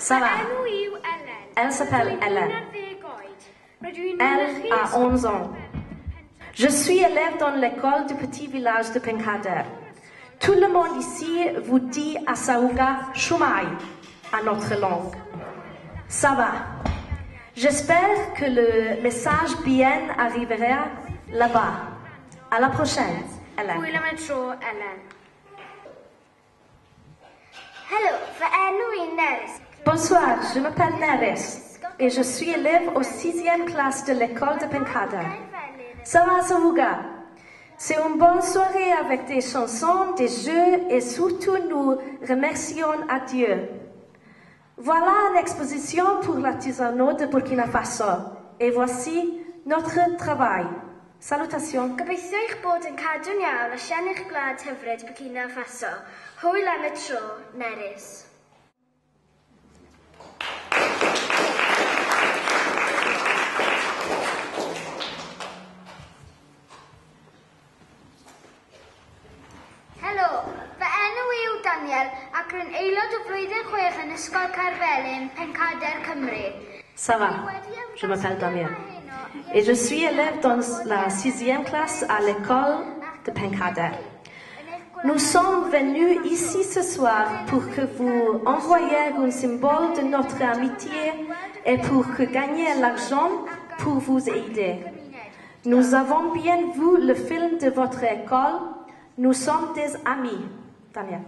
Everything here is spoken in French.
Ça va. Elle s'appelle Ellen. Elle a 11 ans. Je suis élève dans l'école du petit village de Penkader. Tout le monde ici vous dit Asauga Shumai à notre langue. Ça va. J'espère que le message bien arrivera là-bas. À la prochaine, Ellen. Hello, Bonsoir, je m'appelle Neres et je suis élève au 6e classe de l'école de Penkader. Ça va, Asauga? C'est une bonne soirée avec des chansons, des jeux et surtout nous remercions à Dieu. Voilà une exposition pour l'artisanat de Burkina Faso. Et voici notre travail. Salutations. Gobeithio eich bod yn cadw'n iawn a sian eich gwlad hyfryd Burkina Faso. Hwyl am y tro, Nerys. Helo, fy enw yw Daniel ac rwy'n aelod o flwyddyn 6 yn Ysgol Carfelyn, Penkader, Cymru. Ça va, je m'appelle Damien. Et je suis élève dans la 6e classe à l'école de Penkader. Nous sommes venus ici ce soir pour que vous envoyiez un symbole de notre amitié et pour que gagniez l'argent pour vous aider. Nous avons bien vu le film de votre école. Nous sommes des amis. Damien.